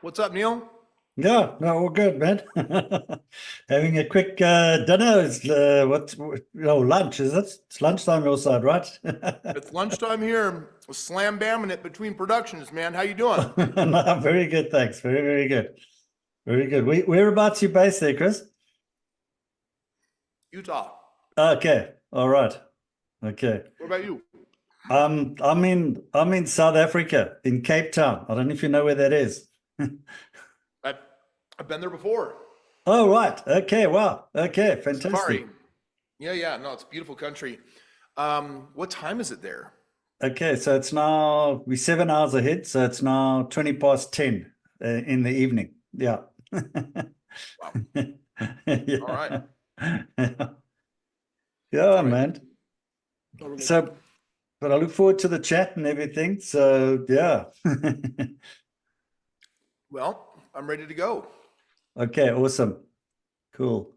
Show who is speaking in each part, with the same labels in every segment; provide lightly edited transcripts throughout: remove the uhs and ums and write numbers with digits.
Speaker 1: What's up, Neil?
Speaker 2: Yeah, no, all good, man. Having a quick dinner is lunch, is it? It's lunchtime your side, right?
Speaker 1: It's lunchtime here. Slam bamming it between productions, man. How you doing?
Speaker 2: No, very good, thanks. Very, very good. Very good. Whereabouts you based there, Chris?
Speaker 1: Utah.
Speaker 2: Okay, all right. Okay.
Speaker 1: What about you?
Speaker 2: I'm in South Africa, in Cape Town. I don't know if you know where that is.
Speaker 1: I've, I've been there before.
Speaker 2: Oh, right. Okay, wow. Okay,
Speaker 1: Safari.
Speaker 2: fantastic.
Speaker 1: Yeah. No, it's a beautiful country. What time is it there?
Speaker 2: Okay, so it's now we're 7 hours ahead, so it's now 20 past 10 in the evening. Yeah.
Speaker 1: Wow. All right.
Speaker 2: Yeah. Yeah,
Speaker 1: All right.
Speaker 2: man.
Speaker 1: Totally.
Speaker 2: So, but I look forward to the chat and everything. So, yeah.
Speaker 1: Well, I'm ready to go.
Speaker 2: Okay, awesome. Cool.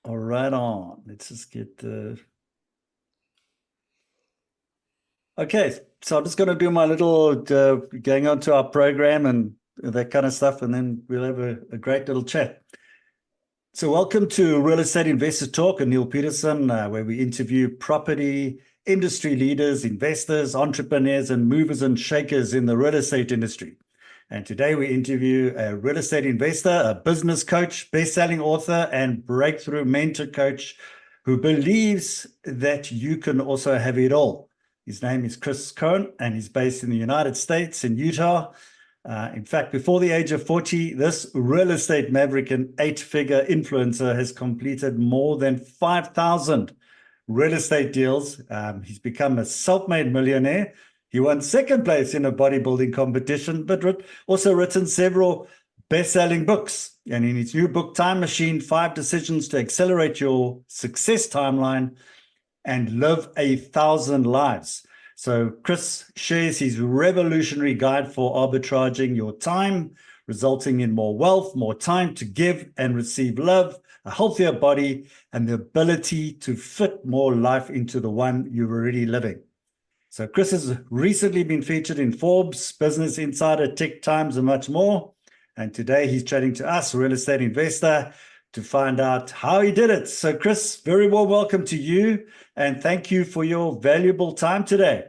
Speaker 2: All right on. Let's just get the Okay, so I'm just going to do my little going on to our program and that kind of stuff, and then we'll have a great little chat. So, welcome to Real Estate Investor Talk and Neil Peterson, where we interview property industry leaders, investors, entrepreneurs, and movers and shakers in the real estate industry. And today we interview a real estate investor, a business coach, best-selling author, and breakthrough mentor coach who believes that you can also have it all. His name is Kris Krohn, and he's based in the United States in Utah. In fact, before the age of 40, this real estate maverick and eight-figure influencer has completed more than 5,000 real estate deals. He's become a self-made millionaire. He won second place in a bodybuilding competition, but also written several best-selling books. And in his new book, Time Machine, 5 Decisions to Accelerate Your Success Timeline and Live 1,000 Lives. So Kris shares his revolutionary guide for arbitraging your time, resulting in more wealth, more time to give and receive love, a healthier body, and the ability to fit more life into the one you're already living. So Kris has recently been featured in Forbes, Business Insider, Tech Times, and much more. And today he's chatting to us, a real estate investor, to find out how he did it. So Kris, very well welcome to you, and thank you for your valuable time today.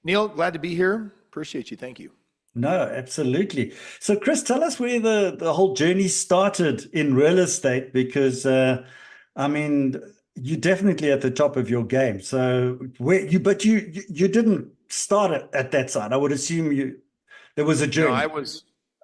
Speaker 1: Neil, glad to be here. Appreciate you. Thank you.
Speaker 2: No, absolutely. So Kris, tell us where the whole journey started in real estate, because I mean, you're definitely at the top of your game. So you didn't start at that side. I would assume there was a
Speaker 1: No,
Speaker 2: journey.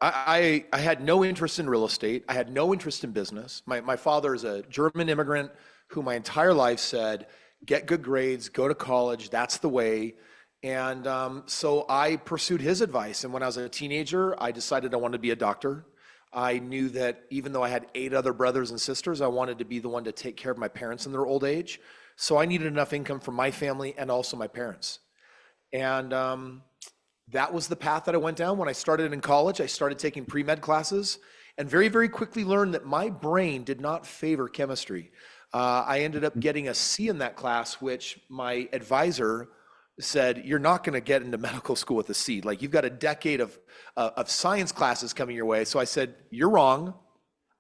Speaker 1: I had no interest in real estate. I had no interest in business. My father is a German immigrant who my entire life said, get good grades, go to college, that's the way. And so I pursued his advice. And when I was a teenager, I decided I wanted to be a doctor. I knew that even though I had 8 other brothers and sisters, I wanted to be the one to take care of my parents in their old age. So I needed enough income for my family and also my parents. And that was the path that I went down. When I started in college, I started taking pre-med classes and very, very quickly learned that my brain did not favor chemistry. I ended up getting a C in that class, which my advisor said, you're not going to get into medical school with a C. Like, you've got a decade of science classes coming your way. So I said, you're wrong.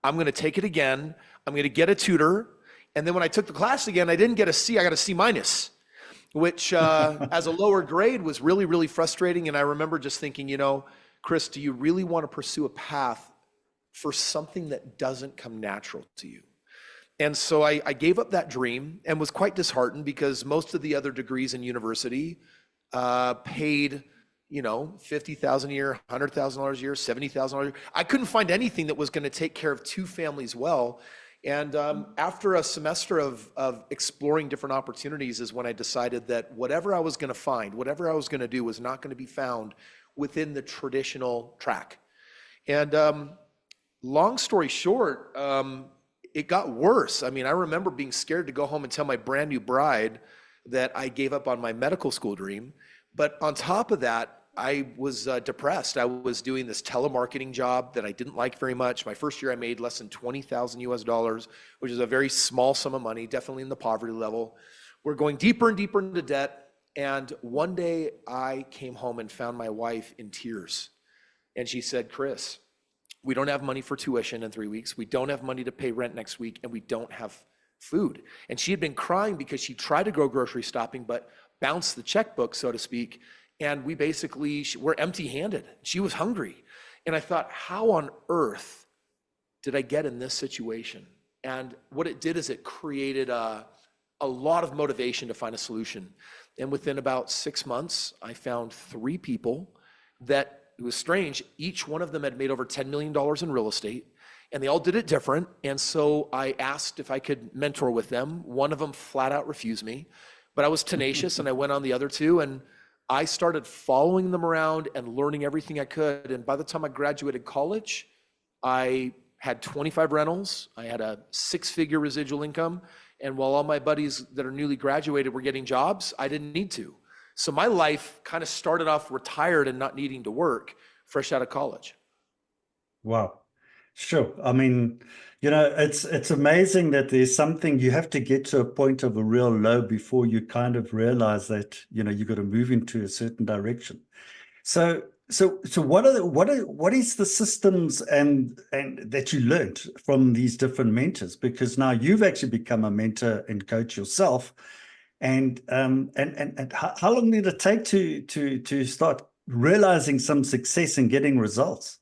Speaker 1: I'm going to take it again. I'm going to get a tutor. And then when I took the class again, I didn't get a C. I got a C minus, which as a lower grade was really, really frustrating. And I remember just thinking, Kris, do you really want to pursue a path for something that doesn't come natural to you? And so I gave up that dream and was quite disheartened because most of the other degrees in university paid, $50,000 a year, $100,000 a year, $70,000 a year. I couldn't find anything that was going to take care of 2 families well. And after a semester of exploring different opportunities is when I decided that whatever I was going to find, whatever I was going to do was not going to be found within the traditional track. And long story short, it got worse. I mean, I remember being scared to go home and tell my brand new bride that I gave up on my medical school dream. But on top of that, I was depressed. I was doing this telemarketing job that I didn't like very much. My first year, I made less than 20,000 US dollars, which is a very small sum of money, definitely in the poverty level. We're going deeper and deeper into debt. And one day I came home and found my wife in tears. And she said, Kris, we don't have money for tuition in 3 weeks. We don't have money to pay rent next week, and we don't have food. And she had been crying because she tried to go grocery shopping, but bounced the checkbook, so to speak. And we basically were empty-handed. She was hungry. And I thought, how on earth did I get in this situation? And what it did is it created a lot of motivation to find a solution. And within about 6 months, I found 3 people that, it was strange, each one of them had made over $10 million in real estate, and they all did it different. And so I asked if I could mentor with them. One of them flat out refused me, but I was tenacious and I went on the other 2, and I started following them around and learning everything I could. And by the time I graduated college, I had 25 rentals. I had a 6-figure residual income. And while all my buddies that are newly graduated were getting jobs, I didn't need to. So my life kind of started off retired and not needing to work fresh out of college.
Speaker 2: Wow. Sure. I mean, it's amazing that there's something you have to get to a point of a real low before you kind of realize that, you got to move into a certain direction. So what is the systems and that you learned from these different mentors? Because now you've actually become a mentor and coach yourself. And how long did it take to start realizing some success and getting results?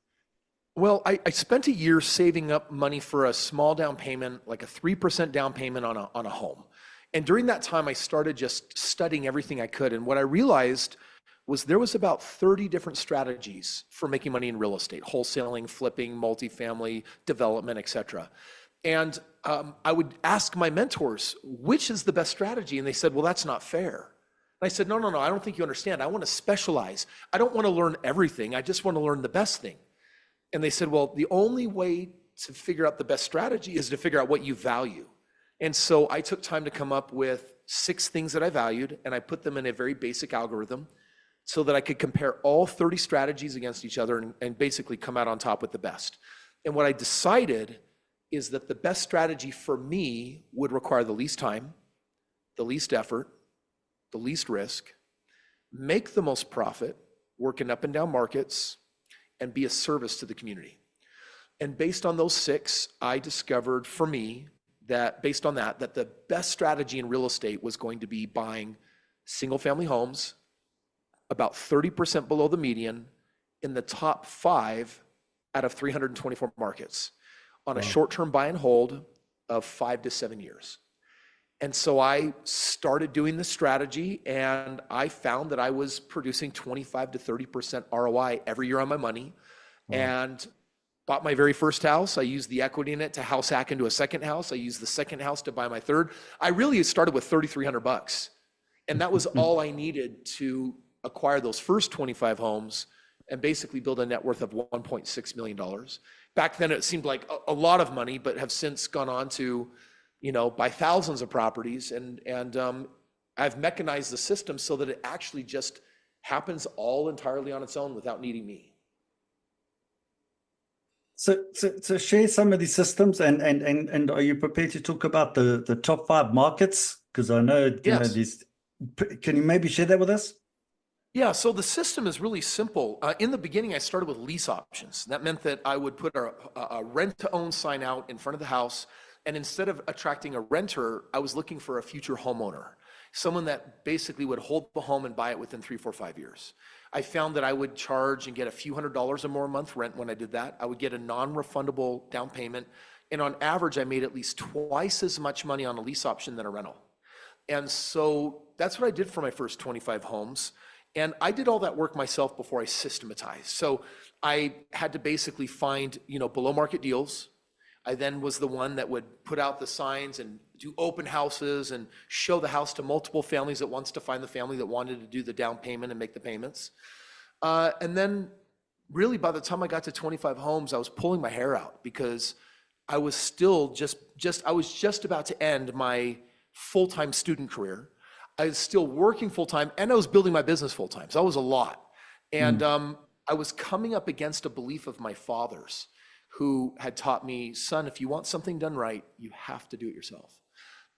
Speaker 1: Well, I spent a year saving up money for a small down payment, like a 3% down payment on a home. And during that time, I started just studying everything I could. And what I realized was there was about 30 different strategies for making money in real estate: wholesaling, flipping, multifamily, development, etc. And I would ask my mentors, which is the best strategy? And they said, well, that's not fair. And I said, no, I don't think you understand. I want to specialize. I don't want to learn everything. I just want to learn the best thing. And they said, well, the only way to figure out the best strategy is to figure out what you value. And so I took time to come up with 6 things that I valued, and I put them in a very basic algorithm so that I could compare all 30 strategies against each other and basically come out on top with the best. And what I decided is that the best strategy for me would require the least time, the least effort, the least risk, make the most profit, work in up and down markets, and be a service to the community. And based on those 6, I discovered for me that based on that the best strategy in real estate was going to be buying single family homes about 30% below the median in the top 5 out of 324 markets on a short-term buy and hold of 5 to 7 years. And so I started doing this strategy, and I found that I was producing 25 to 30% ROI every year on my money. And bought my very first house. I used the equity in it to house hack into a second house. I used the second house to buy my third. I really started with $3,300, and that was all I needed to acquire those first 25 homes and basically build a net worth of $1.6 million. Back then it seemed like a lot of money, but have since gone on to, buy thousands of properties. And I've mechanized the system so that it actually just happens all entirely on its own without needing me.
Speaker 2: So share some of these systems, and are you prepared to talk about the top 5 markets? Because I know,
Speaker 1: Yes.
Speaker 2: these. Can you maybe share that with us?
Speaker 1: Yeah, so the system is really simple. In the beginning, I started with lease options. That meant that I would put a rent-to-own sign out in front of the house, and instead of attracting a renter, I was looking for a future homeowner, someone that basically would hold the home and buy it within 3, 4, 5 years. I found that I would charge and get a few $100s or more a month rent when I did that. I would get a non-refundable down payment, and on average, I made at least twice as much money on a lease option than a rental. And so that's what I did for my first 25 homes. And I did all that work myself before I systematized. So I had to basically find, below market deals. I then was the one that would put out the signs and do open houses and show the house to multiple families at once to find the family that wanted to do the down payment and make the payments. And then really by the time I got to 25 homes, I was pulling my hair out because I was still I was just about to end my full-time student career. I was still working full-time, and I was building my business full-time. So that was a lot. And I was coming up against a belief of my father's, who had taught me, son, if you want something done right, you have to do it yourself.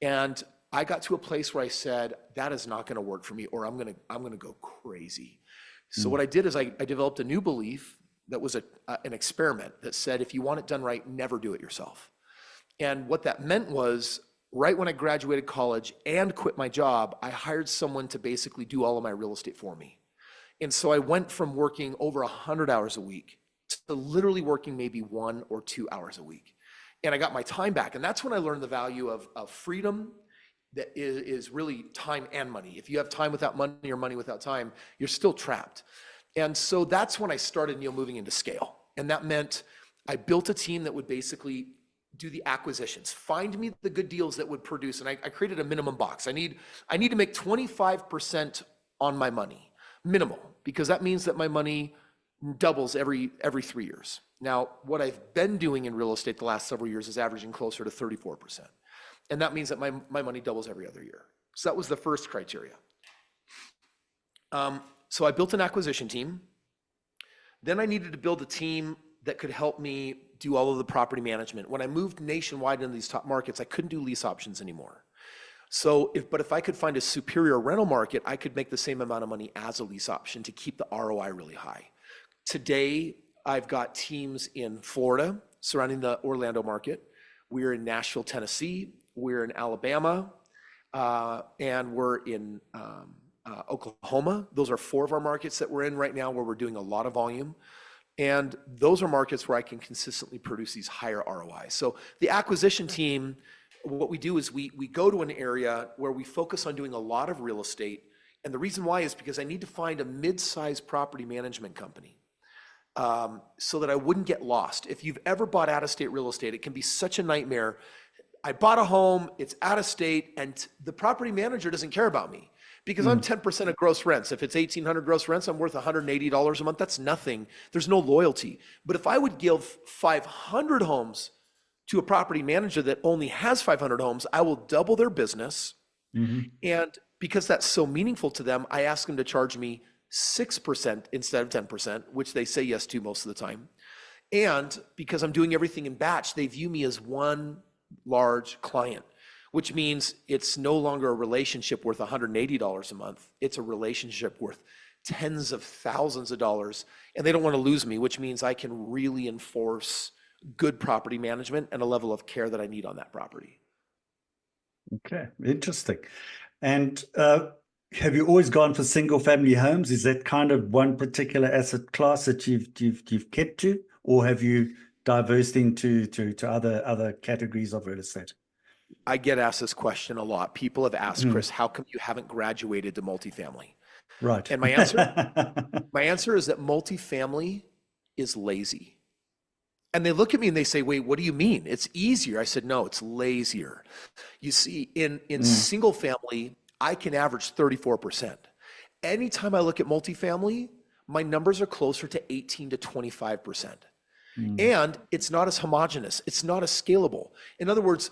Speaker 1: And I got to a place where I said, that is not going to work for me, or I'm going to go crazy. So what I did is I developed a new belief that was an experiment that said, if you want it done right, never do it yourself. And what that meant was, right when I graduated college and quit my job, I hired someone to basically do all of my real estate for me. And so I went from working over 100 hours a week to literally working maybe 1 or 2 hours a week. And I got my time back. And that's when I learned the value of freedom, that is really time and money. If you have time without money or money without time, you're still trapped. And so that's when I started, moving into scale. And that meant I built a team that would basically do the acquisitions, find me the good deals that would produce. And I created a minimum box. I need to make 25% on my money, minimal, because that means that my money doubles every 3 years. Now, what I've been doing in real estate the last several years is averaging closer to 34%. And that means that my money doubles every other year. So that was the first criteria. So I built an acquisition team. Then I needed to build a team that could help me do all of the property management. When I moved nationwide into these top markets, I couldn't do lease options anymore. So if I could find a superior rental market, I could make the same amount of money as a lease option to keep the ROI really high. Today, I've got teams in Florida surrounding the Orlando market. We're in Nashville, Tennessee. We're in Alabama, and we're in Oklahoma. Those are 4 of our markets that we're in right now where we're doing a lot of volume. And those are markets where I can consistently produce these higher ROIs. So the acquisition team, what we do is we go to an area where we focus on doing a lot of real estate. And the reason why is because I need to find a mid-sized property management company so that I wouldn't get lost. If you've ever bought out-of-state real estate, it can be such a nightmare. I bought a home, it's out of state, and the property manager doesn't care about me because I'm 10% of gross rents. If it's 1,800 gross rents, I'm worth $180 a month. That's nothing. There's no loyalty. But if I would give 500 homes to a property manager that only has 500 homes, I will double their business. And because that's so meaningful to them, I ask them to charge me 6% instead of 10%, which they say yes to most of the time. And because I'm doing everything in batch, they view me as one large client, which means it's no longer a relationship worth $180 a month. It's a relationship worth tens of thousands of dollars, and they don't want to lose me, which means I can really enforce good property management and a level of care that I need on that property.
Speaker 2: Okay, interesting. And have you always gone for single family homes? Is that kind of one particular asset class that you've kept to, or have you diversed into other categories of real estate?
Speaker 1: I get asked this question a lot. People have asked, Kris, how come you haven't graduated to multifamily?
Speaker 2: Right.
Speaker 1: And my answer is that multifamily is lazy. And they look at me and they say, wait, what do you mean? It's easier. I said, no, it's lazier. You see, in single family, I can average 34%. Anytime I look at multifamily, my numbers are closer to 18 to 25%. And it's not as homogenous. It's not as scalable. In other words,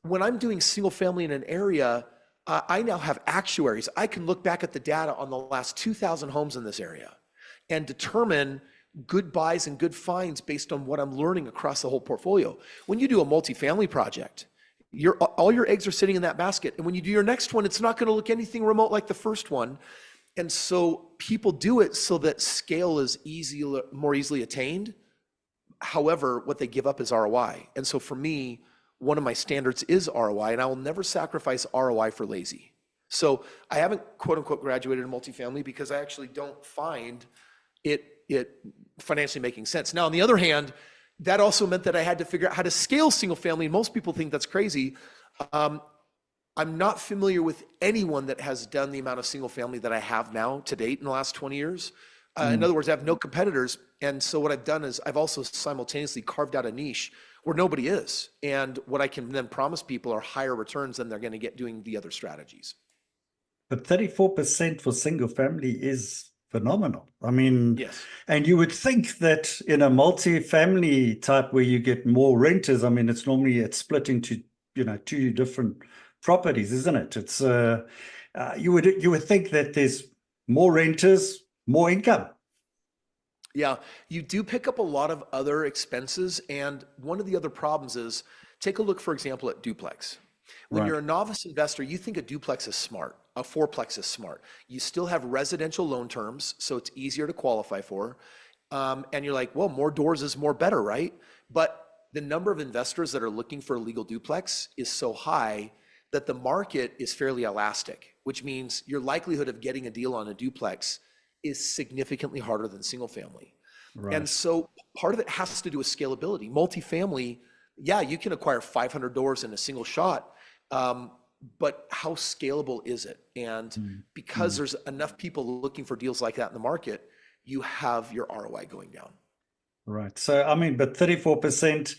Speaker 1: when I'm doing single family in an area, I now have actuaries. I can look back at the data on the last 2,000 homes in this area and determine good buys and good finds based on what I'm learning across the whole portfolio. When you do a multifamily project, all your eggs are sitting in that basket. And when you do your next one, it's not going to look anything remote like the first one. And so people do it so that scale is more easily attained. However, what they give up is ROI. And so for me, one of my standards is ROI, and I will never sacrifice ROI for lazy. So I haven't, quote unquote, graduated in multifamily because I actually don't find it financially making sense. Now, on the other hand, that also meant that I had to figure out how to scale single family. Most people think that's crazy. I'm not familiar with anyone that has done the amount of single family that I have now to date in the last 20 years. In other words, I have no competitors. And so what I've done is I've also simultaneously carved out a niche where nobody is. And what I can then promise people are higher returns than they're going to get doing the other strategies.
Speaker 2: But 34% for single family is phenomenal. I mean,
Speaker 1: yes.
Speaker 2: And you would think that in a multi-family type where you get more renters, I mean, it's split into, 2 different properties, isn't it? It's you would think that there's more renters, more income.
Speaker 1: Yeah, you do pick up a lot of other expenses. And one of the other problems is, take a look, for example, at duplex. When you're a novice investor, you think a duplex is smart, a fourplex is smart. You still have residential loan terms, so it's easier to qualify for. And you're like, well, more doors is more better, right? But the number of investors that are looking for a legal duplex is so high that the market is fairly elastic, which means your likelihood of getting a deal on a duplex is significantly harder than single family. And
Speaker 2: Right.
Speaker 1: so part of it has to do with scalability. Multifamily, yeah, you can acquire 500 doors in a single shot, but how scalable is it? And
Speaker 2: Mm.
Speaker 1: because
Speaker 2: Mm.
Speaker 1: there's enough people looking for deals like that in the market, you have your ROI going down.
Speaker 2: Right. So, I mean, but 34%,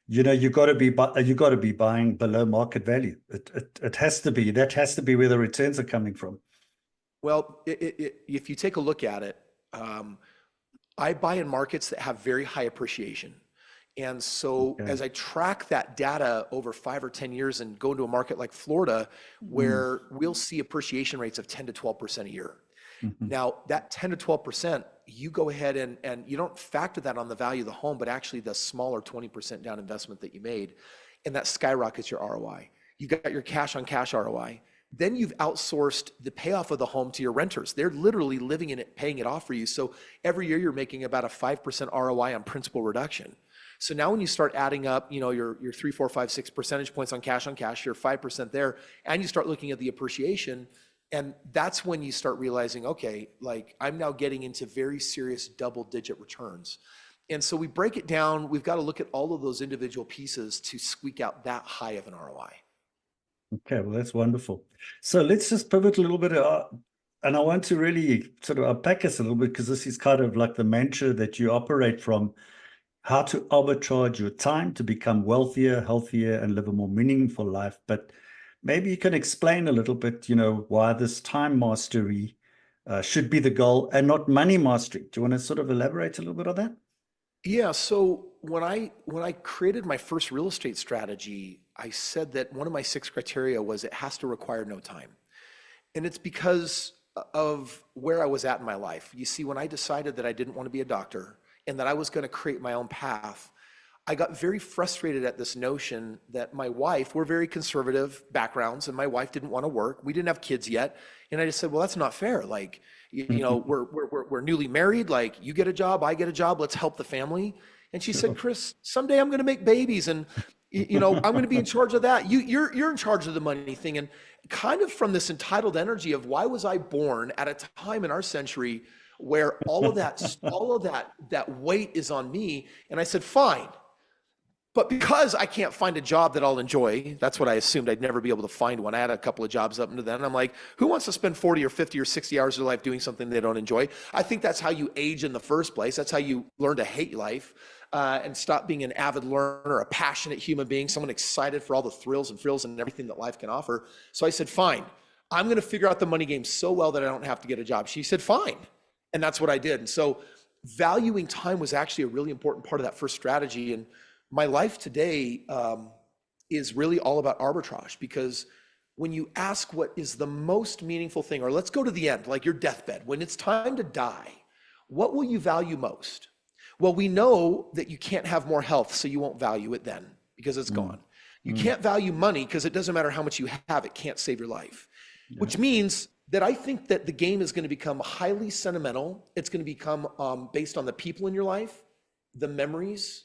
Speaker 2: you got to be you got to be buying below market value. It has to be. That has to be where the returns are coming from.
Speaker 1: Well, if you take a look at it, um, I buy in markets that have very high appreciation. And so
Speaker 2: Okay.
Speaker 1: as I track that data over 5 or 10 years and go into a market like Florida,
Speaker 2: Mm.
Speaker 1: where we'll see appreciation rates of 10 to 12% a year.
Speaker 2: Mhm.
Speaker 1: Now, that 10 to 12%, you go ahead and you don't factor that on the value of the home, but actually the smaller 20% down investment that you made, and that skyrockets your ROI. You've got your cash on cash ROI. Then you've outsourced the payoff of the home to your renters. They're literally living in it, paying it off for you. So every year you're making about a 5% ROI on principal reduction. So now when you start adding up, your 3, 4, 5, 6 percentage points on cash, you're 5% there, and you start looking at the appreciation, and that's when you start realizing, okay, like I'm now getting into very serious double-digit returns. And so we break it down. We've got to look at all of those individual pieces to squeak out that high of an ROI.
Speaker 2: Okay, well, that's wonderful. So let's just pivot a little bit. And I want to really sort of unpack this a little bit because this is kind of like the mantra that you operate from, how to arbitrage your time to become wealthier, healthier, and live a more meaningful life. But maybe you can explain a little bit, why this time mastery should be the goal and not money mastery. Do you want to sort of elaborate a little bit on that?
Speaker 1: Yeah, so when I created my first real estate strategy, I said that one of my 6 criteria was it has to require no time. And it's because of where I was at in my life. You see, when I decided that I didn't want to be a doctor and that I was going to create my own path, I got very frustrated at this notion that my wife, we're very conservative backgrounds, and my wife didn't want to work. We didn't have kids yet. And I just said, well, that's not fair. Like, we're newly married. Like, you get a job, I get a job. Let's help the family. And she said,
Speaker 2: Sure.
Speaker 1: Kris, someday I'm going to make babies, and I'm going to be in charge of that. You're in charge of the money thing. And kind of from this entitled energy of why was I born at a time in our century where all of that weight is on me. And I said, fine. But because I can't find a job that I'll enjoy, that's what I assumed I'd never be able to find one. I had a couple of jobs up until then. I'm like, who wants to spend 40 or 50 or 60 hours of their life doing something they don't enjoy? I think that's how you age in the first place. That's how you learn to hate life and stop being an avid learner, a passionate human being, someone excited for all the thrills and frills and everything that life can offer. So I said, fine, I'm going to figure out the money game so well that I don't have to get a job. She said, fine. And that's what I did. And so valuing time was actually a really important part of that first strategy. And my life today is really all about arbitrage, because when you ask what is the most meaningful thing, or let's go to the end, like your deathbed, when it's time to die, what will you value most? Well, we know that you can't have more health, so you won't value it then because it's
Speaker 2: Mm.
Speaker 1: gone. You
Speaker 2: Mm.
Speaker 1: can't value money because it doesn't matter how much you have, it can't save your life,
Speaker 2: Yeah.
Speaker 1: which means that I think that the game is going to become highly sentimental. It's going to become based on the people in your life, the memories,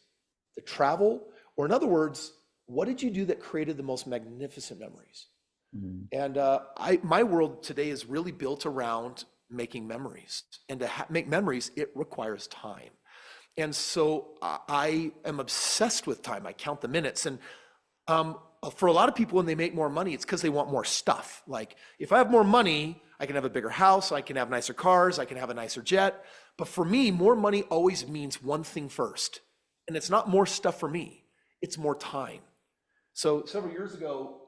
Speaker 1: the travel, or in other words, what did you do that created the most magnificent memories?
Speaker 2: Mm.
Speaker 1: And my world today is really built around making memories. And to make memories, it requires time. And so I am obsessed with time. I count the minutes. And for a lot of people, when they make more money, it's because they want more stuff. Like, if I have more money, I can have a bigger house, I can have nicer cars, I can have a nicer jet. But for me, more money always means one thing first. And it's not more stuff for me, it's more time. So several years ago,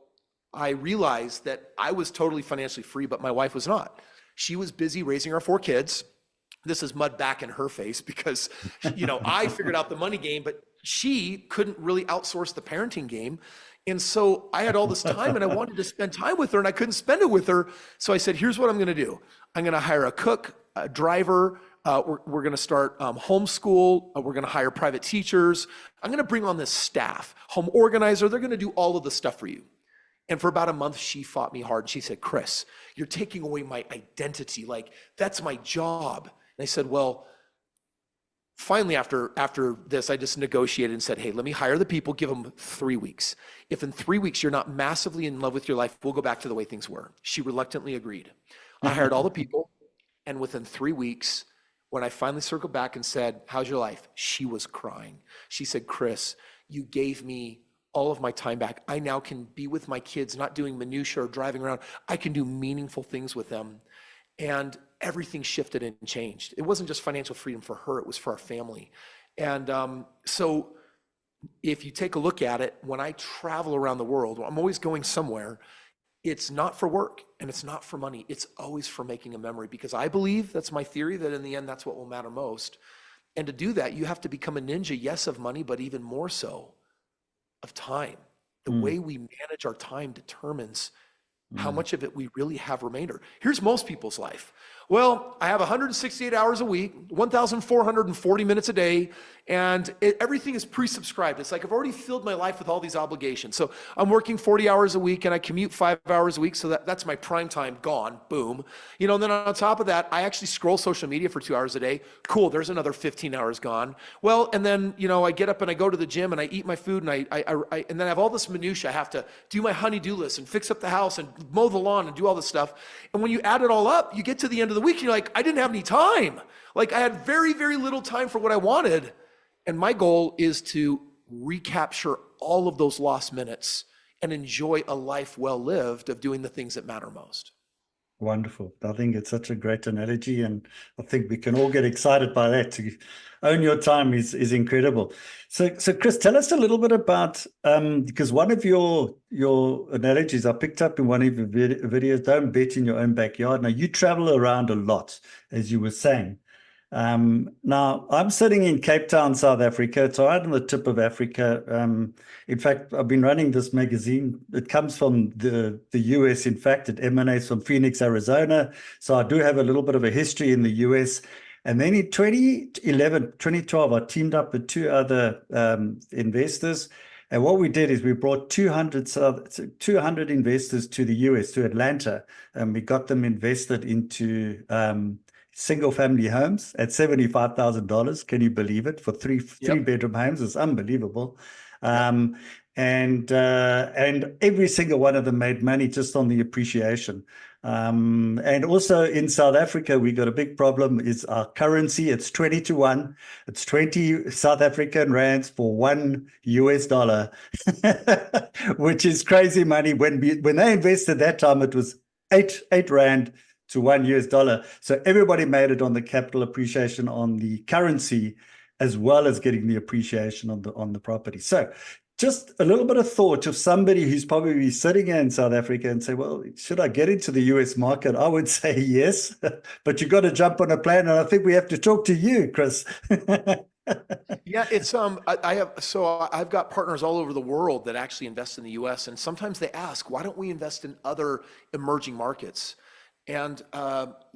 Speaker 1: I realized that I was totally financially free, but my wife was not. She was busy raising our 4 kids. This is mud back in her face because, I figured out the money game, but she couldn't really outsource the parenting game. And so I had all this time and I wanted to spend time with her and I couldn't spend it with her. So I said, here's what I'm going to do. I'm going to hire a cook, a driver. We're going to start homeschool. We're going to hire private teachers. I'm going to bring on this staff, home organizer. They're going to do all of the stuff for you. And for about a month, she fought me hard. She said, Kris, you're taking away my identity. Like, that's my job. And I said, well, finally, after this, I just negotiated and said, hey, let me hire the people, give them 3 weeks. If in 3 weeks you're not massively in love with your life, we'll go back to the way things were. She reluctantly agreed. I hired all the people, and within 3 weeks, when I finally circled back and said, how's your life? She was crying. She said, Kris, you gave me all of my time back. I now can be with my kids, not doing minutia or driving around. I can do meaningful things with them. And everything shifted and changed. It wasn't just financial freedom for her, it was for our family. And so if you take a look at it, when I travel around the world, I'm always going somewhere. It's not for work and it's not for money. It's always for making a memory, because I believe, that's my theory, that in the end, that's what will matter most. And to do that, you have to become a ninja, yes, of money, but even more so of time. The way we manage our time determines how much of it we really have remainder. Here's most people's life. Well, I have 168 hours a week, 1,440 minutes a day, and everything is pre-subscribed. It's like I've already filled my life with all these obligations. So I'm working 40 hours a week and I commute 5 hours a week. So that's my prime time gone, boom. You know, and then on top of that, I actually scroll social media for 2 hours a day. Cool, there's another 15 hours gone. Well, and then, you know, I get up and I go to the gym and I eat my food, and and then I have all this minutia. I have to do my honey-do list and fix up the house and mow the lawn and do all this stuff. And when you add it all up, you get to the end of the week, and you're like, I didn't have any time. Like, I had very, very little time for what I wanted. And my goal is to recapture all of those lost minutes and enjoy a life well lived of doing the things that matter most.
Speaker 2: Wonderful. I think it's such a great analogy, and I think we can all get excited by that. To own your time is incredible. So Kris, tell us a little bit about, because one of your analogies I picked up in one of your videos, don't bet in your own backyard. Now, you travel around a lot, as you were saying. Now, I'm sitting in Cape Town, South Africa. It's right on the tip of Africa. In fact, I've been running this magazine. It comes from the US. In fact, it emanates from Phoenix, Arizona. So I do have a little bit of a history in the US. And then in 2012, I teamed up with two other investors. And what we did is we brought 200 investors to the US, to Atlanta, and we got them invested into single family homes at $75,000. Can you believe it? For three bedroom homes. It's unbelievable. And every single one of them made money just on the appreciation. And also in South Africa, we got a big problem. Is our currency. It's 20 to 1. It's 20 South African rands for $1, which is crazy money. When they invested that time, it was 8 rand to $1. So everybody made it on the capital appreciation on the currency, as well as getting the appreciation on the property. So just a little bit of thought of somebody who's probably sitting in South Africa and say, well, should I get into the US market? I would say yes, but you've got to jump on a plane. And I think we have to talk to you, Kris.
Speaker 1: Yeah, it's I've got partners all over the world that actually invest in the US, and sometimes they ask, why don't we invest in other emerging markets? And,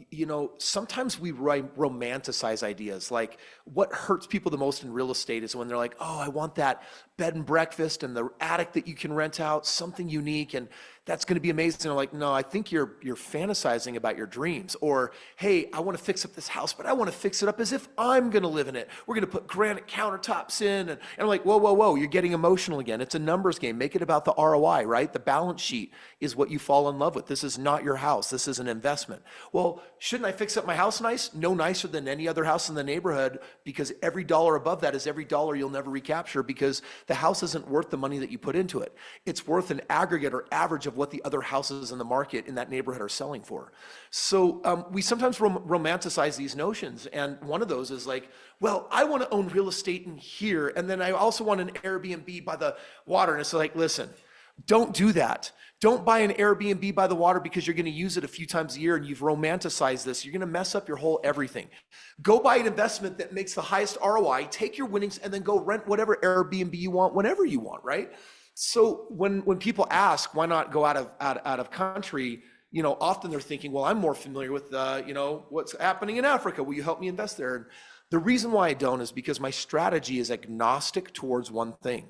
Speaker 1: you know, sometimes we romanticize ideas. Like, what hurts people the most in real estate is when they're like, oh, I want that bed and breakfast and the attic that you can rent out, something unique, and that's going to be amazing. I'm like, no, I think you're fantasizing about your dreams. Or, hey, I want to fix up this house, but I want to fix it up as if I'm going to live in it. We're going to put granite countertops in. And I'm like, whoa, you're getting emotional again. It's a numbers game. Make it about the ROI, right? The balance sheet is what you fall in love with. This is not your house. This is an investment. Well, shouldn't I fix up my house nice? No nicer than any other house in the neighborhood, because every dollar above that is every dollar you'll never recapture, because the house isn't worth the money that you put into it. It's worth an aggregate or average of what the other houses in the market in that neighborhood are selling for. So we sometimes romanticize these notions. And one of those is like, well, I want to own real estate in here, and then I also want an Airbnb by the water. And it's like, listen, don't do that. Don't buy an Airbnb by the water because you're going to use it a few times a year and you've romanticized this. You're going to mess up your whole everything. Go buy an investment that makes the highest ROI, take your winnings, and then go rent whatever Airbnb you want, whenever you want, right? So when people ask, why not go out of country, you know, often they're thinking, well, I'm more familiar with, you know, what's happening in Africa. Will you help me invest there? And the reason why I don't is because my strategy is agnostic towards one thing,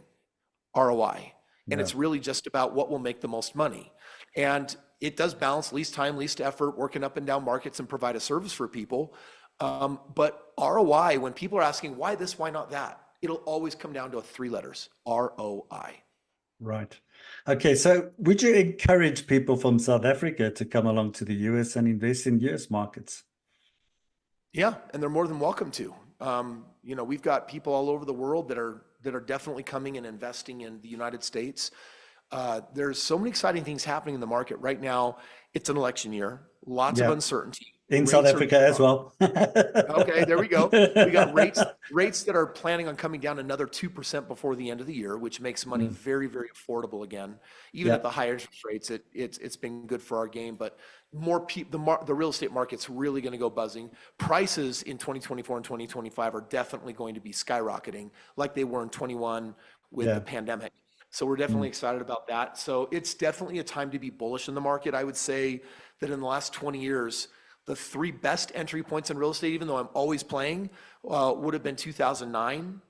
Speaker 1: ROI. And it's really just about what will make the most money. And it does balance least time, least effort, working up and down markets and provide a service for people. But ROI, when people are asking why this, why not that, it'll always come down to three letters, ROI.
Speaker 2: Right. Okay. So would you encourage people from South Africa to come along to the US and invest in US markets?
Speaker 1: Yeah, and they're more than welcome to. We've got people all over the world that are definitely coming and investing in the United States. There's so many exciting things happening in the market right now. It's an election year, lots of
Speaker 2: Yeah.
Speaker 1: uncertainty.
Speaker 2: In South Africa as well.
Speaker 1: Okay, there we go. We got rates that are planning on coming down another 2% before the end of the year, which makes money very, very affordable again. Even at the higher interest rates, it's been good for our game. But more people, the real estate market's really going to go buzzing. Prices in 2024 and 2025 are definitely going to be skyrocketing, like they were in 21 with the pandemic. So we're definitely excited about that. So it's definitely a time to be bullish in the market. I would say that in the last 20 years, the three best entry points in real estate, even though I'm always playing, would have been 2009,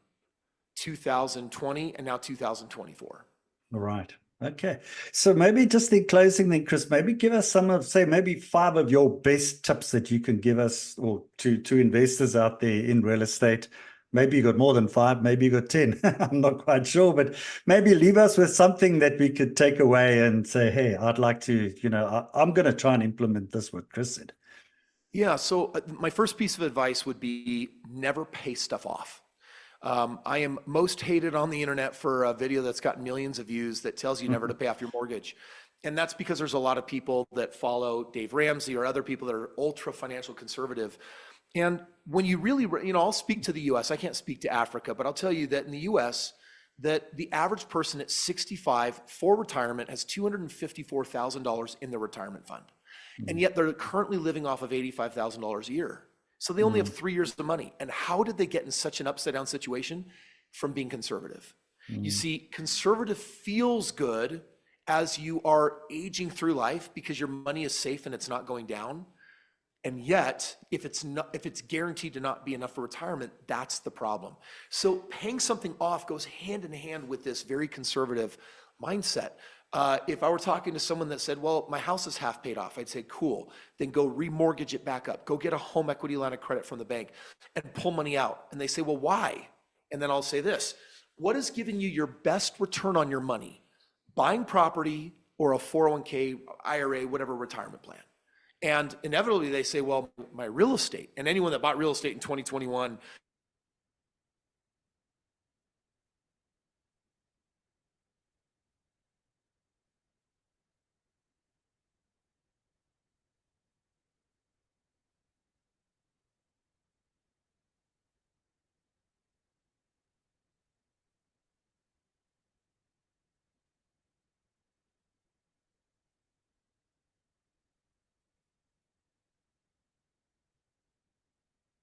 Speaker 1: 2020, and now 2024.
Speaker 2: All right. Okay. So maybe just in closing then, Kris, maybe give us some of, say, maybe 5 of your best tips that you can give us or to investors out there in real estate. Maybe you got more than 5, maybe you got 10. I'm not quite sure, but maybe leave us with something that we could take away and say, hey, I'd like to, I'm going to try and implement this, what Kris said.
Speaker 1: Yeah, so my first piece of advice would be never pay stuff off. I am most hated on the internet for a video that's got millions of views that tells you never to pay off your mortgage. And that's because there's a lot of people that follow Dave Ramsey or other people that are ultra financial conservative. And when you really, I'll speak to the US, I can't speak to Africa, but I'll tell you that in the US, that the average person at 65 for retirement has $254,000 in their retirement fund. And yet they're currently living off of $85,000 a year. So they only have 3 years of money. And how did they get in such an upside down situation? From being conservative. You see, conservative feels good as you are aging through life because your money is safe and it's not going down. And yet, if it's guaranteed to not be enough for retirement, that's the problem. So paying something off goes hand in hand with this very conservative mindset. If I were talking to someone that said, well, my house is half paid off, I'd say, cool, then go remortgage it back up. Go get a home equity line of credit from the bank and pull money out. And they say, well, why? And then I'll say this, what is giving you your best return on your money? Buying property or a 401k, IRA, whatever retirement plan? And inevitably they say, well, my real estate. And anyone that bought real estate in 2021,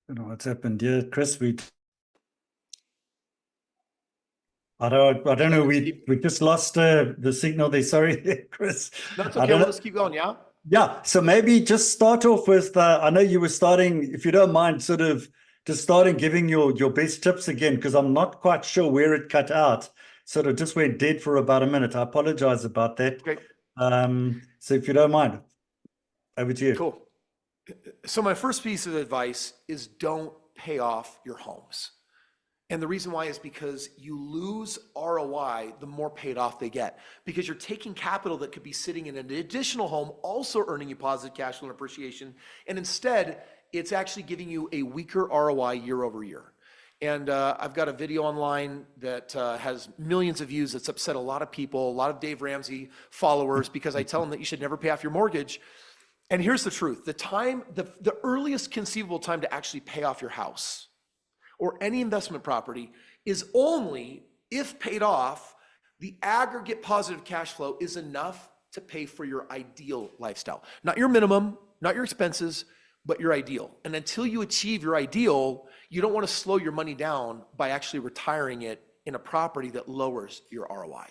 Speaker 2: I don't know what's happened here, Kris. I don't know. We just lost the signal there. Sorry, Kris.
Speaker 1: that's
Speaker 2: I
Speaker 1: okay,
Speaker 2: don't
Speaker 1: we'll
Speaker 2: know.
Speaker 1: just keep going, yeah?
Speaker 2: Yeah. So maybe just start off with, I know you were starting, if you don't mind, sort of just starting giving your best tips again, because I'm not quite sure where it cut out. Sort of just went dead for about a minute. I apologize about that.
Speaker 1: Okay.
Speaker 2: So if you don't mind, over to you.
Speaker 1: Cool. So my first piece of advice is don't pay off your homes. And the reason why is because you lose ROI the more paid off they get. Because you're taking capital that could be sitting in an additional home, also earning you positive cash flow and appreciation. And instead, it's actually giving you a weaker ROI year over year. And I've got a video online that has millions of views that's upset a lot of people, a lot of Dave Ramsey followers, because I tell them that you should never pay off your mortgage. And here's the truth. The earliest conceivable time to actually pay off your house or any investment property is only if paid off, the aggregate positive cash flow is enough to pay for your ideal lifestyle. Not your minimum, not your expenses, but your ideal. And until you achieve your ideal, you don't want to slow your money down by actually retiring it in a property that lowers your ROI.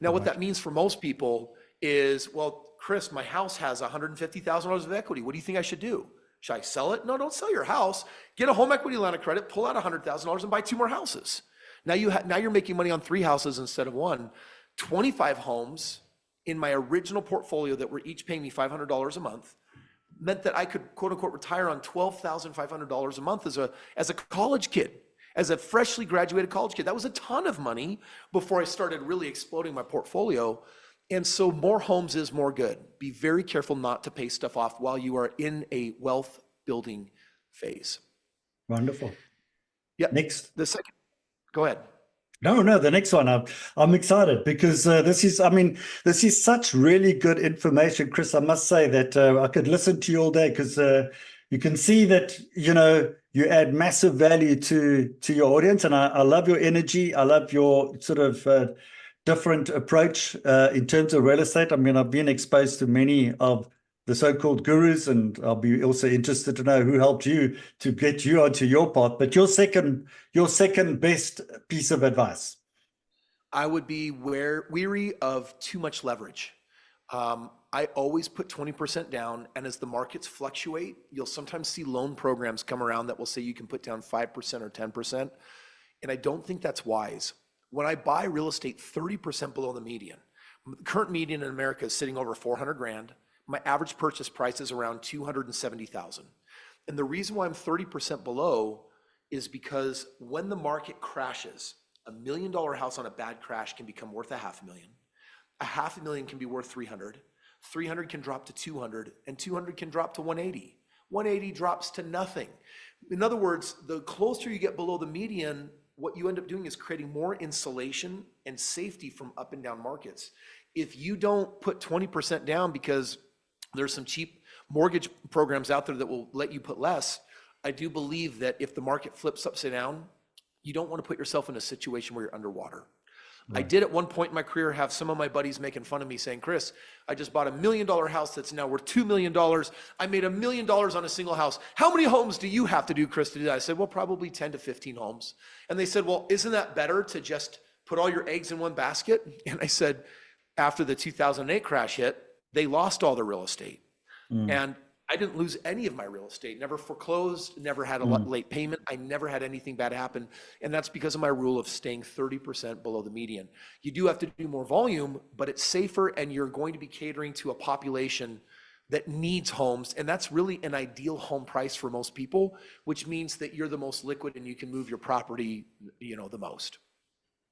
Speaker 1: Now, what that means for most people is, well, Kris, my house has $150,000 of equity. What do you think I should do? Should I sell it? No, don't sell your house. Get a home equity line of credit, pull out $100,000 and buy 2 more houses. Now you're making money on 3 houses instead of 1. 25 homes in my original portfolio that were each paying me $500 a month meant that I could quote unquote retire on $12,500 a month as a college kid, as a freshly graduated college kid. That was a ton of money before I started really exploding my portfolio. And so more homes is more good. Be very careful not to pay stuff off while you are in a wealth building phase.
Speaker 2: Wonderful.
Speaker 1: Yeah.
Speaker 2: Next.
Speaker 1: The second, go ahead.
Speaker 2: No, the next one. I'm excited because this is such really good information, Kris. I must say that I could listen to you all day because you can see that, you add massive value to your audience. And I love your energy. I love your sort of different approach in terms of real estate. I mean, I've been exposed to many of the so-called gurus, and I'll be also interested to know who helped you to get you onto your path. But your second best piece of advice.
Speaker 1: I would be weary of too much leverage. I always put 20% down, and as the markets fluctuate, you'll sometimes see loan programs come around that will say you can put down 5% or 10%, and I don't think that's wise. When I buy real estate 30% below the median, the current median in America is sitting over 400 grand. My average purchase price is around 270,000. And the reason why I'm 30% below is because when the market crashes, $1 million house on a bad crash can become worth $500,000. $500,000 can be worth 300. 300 can drop to 200, and 200 can drop to 180. 180 drops to nothing. In other words, the closer you get below the median, what you end up doing is creating more insulation and safety from up and down markets. If you don't put 20% down because there's some cheap mortgage programs out there that will let you put less, I do believe that if the market flips upside down, you don't want to put yourself in a situation where you're underwater. Right. I did at one point in my career have some of my buddies making fun of me saying, Kris, I just bought $1 million house that's now worth $2 million. I made $1 million on a single house. How many homes do you have to do, Kris, to do that? I said, well, probably 10 to 15 homes. And they said, well, isn't that better to just put all your eggs in one basket? And I said, after the 2008 crash hit, they lost all their real estate. And I didn't lose any of my real estate, never foreclosed, never had a late payment. I never had anything bad happen. And that's because of my rule of staying 30% below the median. You do have to do more volume, but it's safer, and you're going to be catering to a population that needs homes. And that's really an ideal home price for most people, which means that you're the most liquid and you can move your property, the most.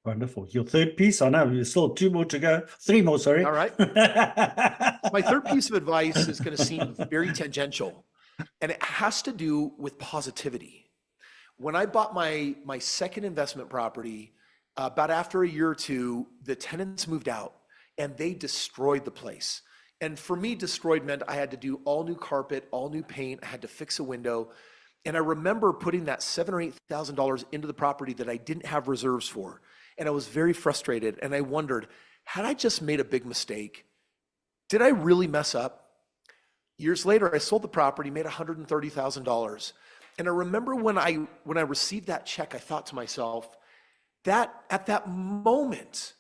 Speaker 2: Wonderful. Your third piece, I know there's still 2 more to go. 3 more, sorry.
Speaker 1: All right. My third piece of advice is going to seem very tangential, and it has to do with positivity. When I bought my second investment property, about after a year or two, the tenants moved out and they destroyed the place. And for me, destroyed meant I had to do all new carpet, all new paint. I had to fix a window. And I remember putting that $7,000 or $8,000 into the property that I didn't have reserves for. And I was very frustrated, and I wondered, had I just made a big mistake? Did I really mess up? Years later, I sold the property, made $130,000. And I remember when I received that check, I thought to myself, that at that moment,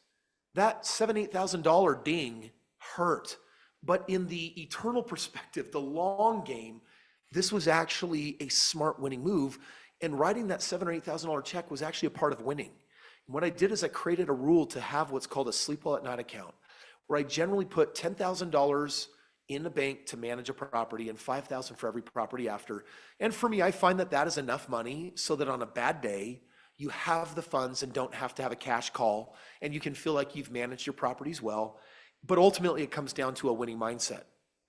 Speaker 1: that $7,000, $8,000 ding hurt. But in the eternal perspective, the long game, this was actually a smart winning move. And writing that $7,000 or $8,000 check was actually a part of winning. What I did is I created a rule to have what's called a sleep well at night account, where I generally put $10,000 in the bank to manage a property and $5,000 for every property after. And for me, I find that that is enough money so that on a bad day, you have the funds and don't have to have a cash call, and you can feel like you've managed your properties well. But ultimately, it comes down to a winning mindset.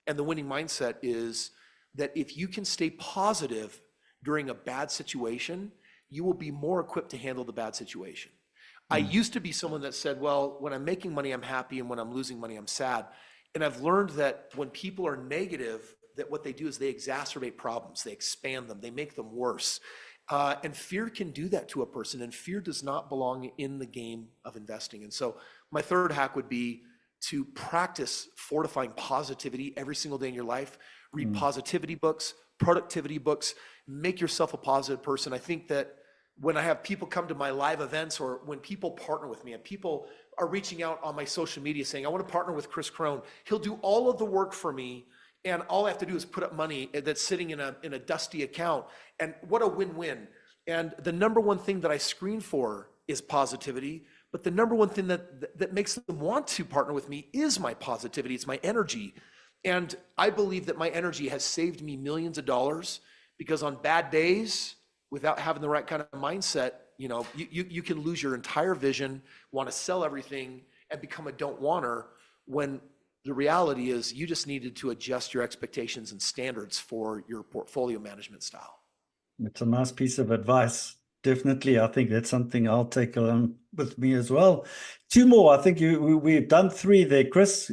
Speaker 1: And the winning mindset is that if you can stay positive during a bad situation, you will be more equipped to handle the bad situation. I used to be someone that said, well, when I'm making money, I'm happy, and when I'm losing money, I'm sad. And I've learned that when people are negative, that what they do is they exacerbate problems, they expand them, they make them worse. And fear can do that to a person, and fear does not belong in the game of investing. And so my third hack would be to practice fortifying positivity every single day in your life. Read positivity books, productivity books, make yourself a positive person. I think that when I have people come to my live events, or when people partner with me, and people are reaching out on my social media saying, I want to partner with Kris Krohn. He'll do all of the work for me, and all I have to do is put up money that's sitting in a dusty account. And what a win-win. And the number one thing that I screen for is positivity, but the number one thing that makes them want to partner with me is my positivity. It's my energy. And I believe that my energy has saved me millions of dollars because on bad days, without having the right kind of mindset, you can lose your entire vision, want to sell everything, and become a don't wanter when the reality is you just needed to adjust your expectations and standards for your portfolio management style.
Speaker 2: It's a nice piece of advice. Definitely. I think that's something I'll take along with me as well. Two more. I think we've done three there, Kris.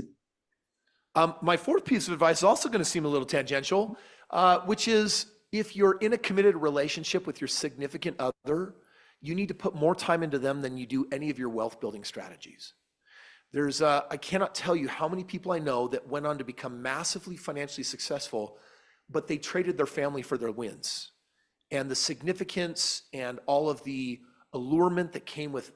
Speaker 1: My fourth piece of advice is also going to seem a little tangential, which is if you're in a committed relationship with your significant other, you need to put more time into them than you do any of your wealth building strategies. I cannot tell you how many people I know that went on to become massively financially successful, but they traded their family for their wins. And the significance and all of the allurement that came with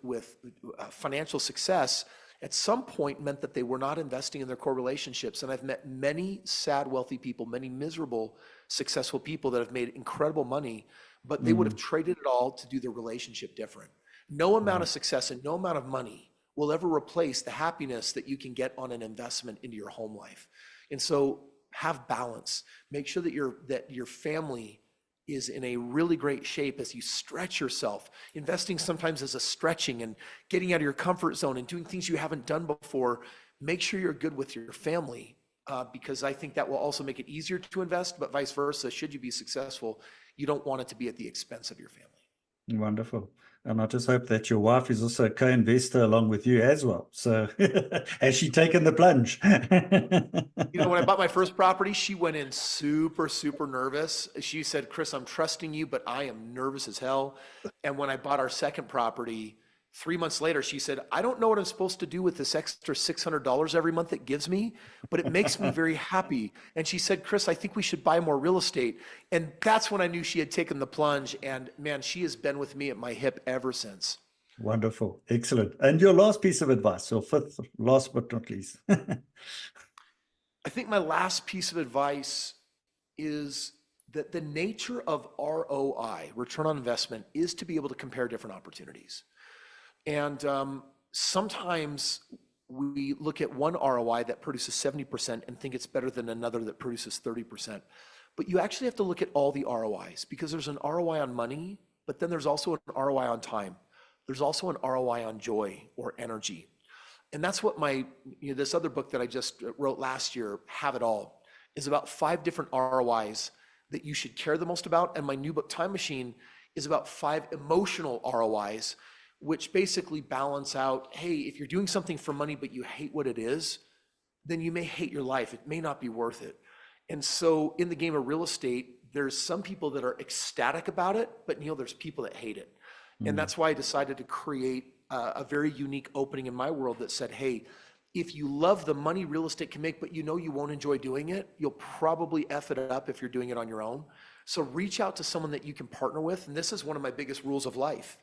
Speaker 1: financial success at some point meant that they were not investing in their core relationships. And I've met many sad, wealthy people, many miserable, successful people that have made incredible money, but they would have traded it all to do their relationship different. No amount of success and no amount of money will ever replace the happiness that you can get on an investment into your home life. And so have balance. Make sure that your family is in a really great shape as you stretch yourself. Investing sometimes is a stretching and getting out of your comfort zone and doing things you haven't done before. Make sure you're good with your family because I think that will also make it easier to invest, but vice versa. Should you be successful, you don't want it to be at the expense of your family.
Speaker 2: Wonderful. And I just hope that your wife is also a co-investor along with you as well. So has she taken the plunge?
Speaker 1: When I bought my first property, she went in super, super nervous. She said, Kris, I'm trusting you, but I am nervous as hell. And when I bought our second property, 3 months later, she said, I don't know what I'm supposed to do with this extra $600 every month it gives me, but it makes me very happy. And she said, Kris, I think we should buy more real estate. And that's when I knew she had taken the plunge. And man, she has been with me at my hip ever since.
Speaker 2: Wonderful. Excellent. And your last piece of advice, or fifth, last but not least.
Speaker 1: I think my last piece of advice is that the nature of ROI, return on investment, is to be able to compare different opportunities. And sometimes we look at one ROI that produces 70% and think it's better than another that produces 30%. But you actually have to look at all the ROIs because there's an ROI on money, but then there's also an ROI on time. There's also an ROI on joy or energy. And that's what this other book that I just wrote last year, Have It All, is about 5 different ROIs that you should care the most about. And my new book, Time Machine, is about 5 emotional ROIs, which basically balance out, hey, if you're doing something for money, but you hate what it is, then you may hate your life. It may not be worth it. And so in the game of real estate, there's some people that are ecstatic about it, but Neil, there's people that hate it. And that's why I decided to create a very unique opening in my world that said, hey, if you love the money real estate can make, but you know you won't enjoy doing it, you'll probably F it up if you're doing it on your own. So reach out to someone that you can partner with. And this is one of my biggest rules of life.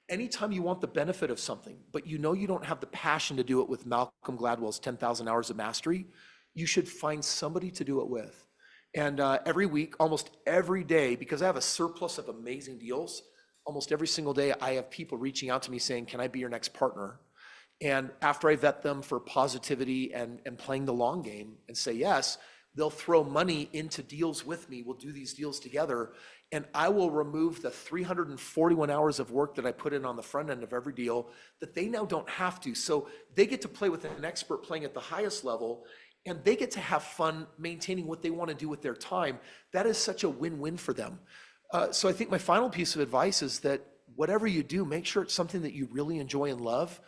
Speaker 1: Anytime you want the benefit of something, but you know you don't have the passion to do it with Malcolm Gladwell's 10,000 Hours of Mastery, you should find somebody to do it with. And every week, almost every day, because I have a surplus of amazing deals, almost every single day I have people reaching out to me saying, can I be your next partner? And after I vet them for positivity and playing the long game and say yes, they'll throw money into deals with me. We'll do these deals together. And I will remove the 341 hours of work that I put in on the front end of every deal that they now don't have to. So they get to play with an expert playing at the highest level, and they get to have fun maintaining what they want to do with their time. That is such a win-win for them. So I think my final piece of advice is that whatever you do, make sure it's something that you really enjoy and love,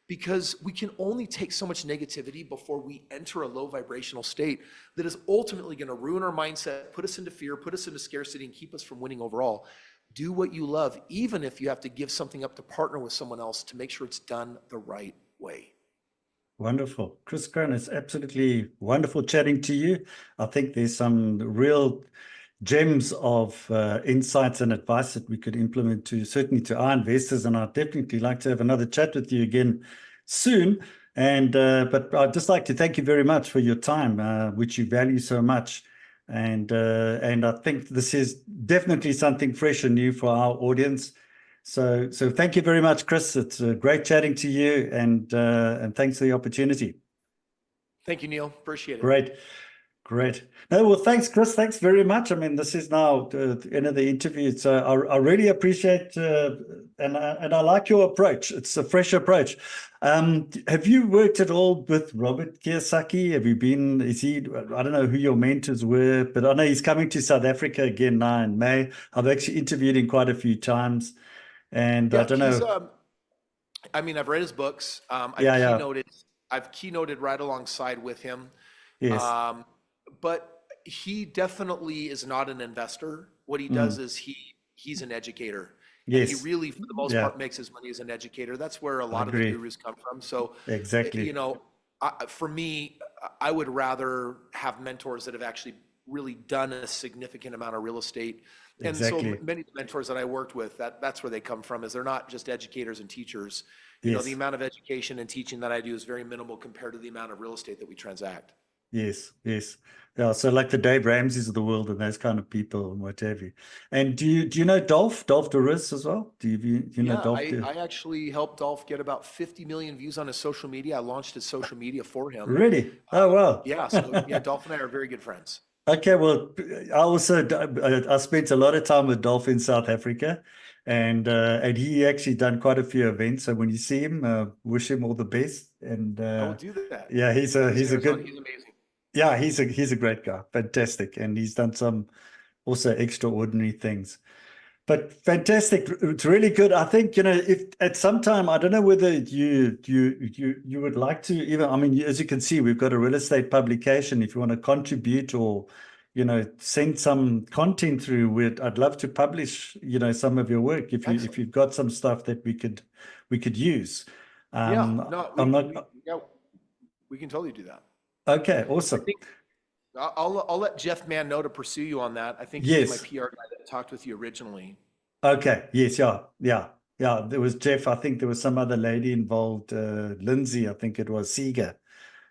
Speaker 1: because we can only take so much negativity before we enter a low vibrational state that is ultimately going to ruin our mindset, put us into fear, put us into scarcity, and keep us from winning overall. Do what you love, even if you have to give something up to partner with someone else to make sure it's done the right way.
Speaker 2: Wonderful. Kris Krohn, it's absolutely wonderful chatting to you. I think there's some real gems of insights and advice that we could implement certainly to our investors. And I'd definitely like to have another chat with you again soon. And but I'd just like to thank you very much for your time, which you value so much. And I think this is definitely something fresh and new for our audience. So thank you very much, Kris. It's great chatting to you, and thanks for the opportunity.
Speaker 1: Thank you, Neil. Appreciate it.
Speaker 2: Great. Great. No, well, thanks, Kris. Thanks very much. I mean, this is now the end of the interview. So I really appreciate and I like your approach. It's a fresh approach. Have you worked at all with Robert Kiyosaki? Have you been, is he, I don't know who your mentors were, but I know he's coming to South Africa again now in May. I've actually interviewed him quite a few times. And I
Speaker 1: Yeah,
Speaker 2: don't
Speaker 1: he's
Speaker 2: know.
Speaker 1: I mean, I've read his books.
Speaker 2: Yeah.
Speaker 1: I've keynoted right alongside with him.
Speaker 2: Yes.
Speaker 1: Um, but he definitely is not an investor. What he does
Speaker 2: Mm.
Speaker 1: is he's an educator. And he
Speaker 2: Yes.
Speaker 1: really, for the most
Speaker 2: Yeah.
Speaker 1: part, makes his money as an educator. That's where a
Speaker 2: I
Speaker 1: lot of the
Speaker 2: agree.
Speaker 1: gurus come from. So,
Speaker 2: Exactly.
Speaker 1: you know, for me, I would rather have mentors that have actually really done a significant amount of real estate. And so
Speaker 2: Exactly.
Speaker 1: many of the mentors that I worked with, that's where they come from, is they're not just educators and teachers. You know, the
Speaker 2: Yes.
Speaker 1: amount of education and teaching that I do is very minimal compared to the amount of real estate that we transact.
Speaker 2: Yes. Yeah, so like the Dave Ramseys of the world and those kind of people and what have you. And do you know Dolph Doris as well? Do you know
Speaker 1: Yeah,
Speaker 2: Dolph?
Speaker 1: I actually helped Dolph get about 50 million views on his social media. I launched his social media for him.
Speaker 2: Really? Oh, wow.
Speaker 1: Yeah, so yeah, Dolph and I are very good friends.
Speaker 2: Okay, well, I spent a lot of time with Dolph in South Africa, and he actually done quite a few events. So when you see him, wish him all the best. And
Speaker 1: I will do that.
Speaker 2: yeah, he's
Speaker 1: He's
Speaker 2: a
Speaker 1: Arizona.
Speaker 2: good,
Speaker 1: He's amazing.
Speaker 2: yeah, he's a great guy, fantastic, and he's done some also extraordinary things. But fantastic, it's really good. I think, if at some time, I don't know whether you would like to even, I mean, as you can see, we've got a real estate publication. If you want to contribute or, send some content through, I'd love to publish, some of your work if
Speaker 1: Excellent.
Speaker 2: you've got some stuff that we could use.
Speaker 1: Yeah, no,
Speaker 2: I'm not
Speaker 1: yeah, we can totally do that.
Speaker 2: okay,
Speaker 1: I
Speaker 2: awesome.
Speaker 1: think I'll let Jeff Mann know to pursue you on that. I think he's my
Speaker 2: Yes.
Speaker 1: PR guy that talked with you originally.
Speaker 2: Okay. Yes. Yeah. There was Jeff. I think there was some other lady involved. Lindsay, I think it was Seeger.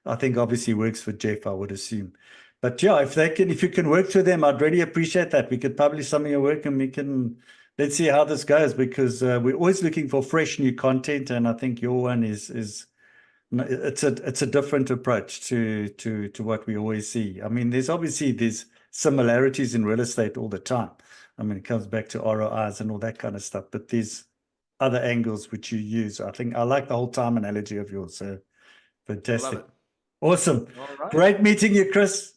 Speaker 2: I think obviously works for Jeff, I would assume. But yeah, if you can work with them, I'd really appreciate that. We could publish some of your work and let's see how this goes, because we're always looking for fresh new content. And I think your one is it's a different approach to what we always see. I mean, there's similarities in real estate all the time. I mean, it comes back to ROIs and all that kind of stuff, but there's other angles which you use. I think I like the whole time analogy of yours. So
Speaker 1: I love
Speaker 2: fantastic.
Speaker 1: it.
Speaker 2: Awesome.
Speaker 1: All right.
Speaker 2: Great meeting you, Kris.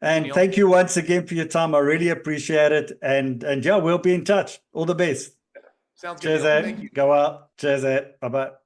Speaker 2: And
Speaker 1: Neil.
Speaker 2: thank you once again for your time. I really appreciate it. And yeah, we'll be in touch. All the best.
Speaker 1: Sounds good.
Speaker 2: Cheers,
Speaker 1: Neil.
Speaker 2: Ed.
Speaker 1: Thank you.
Speaker 2: Go out. Cheers, Ed. Bye-bye.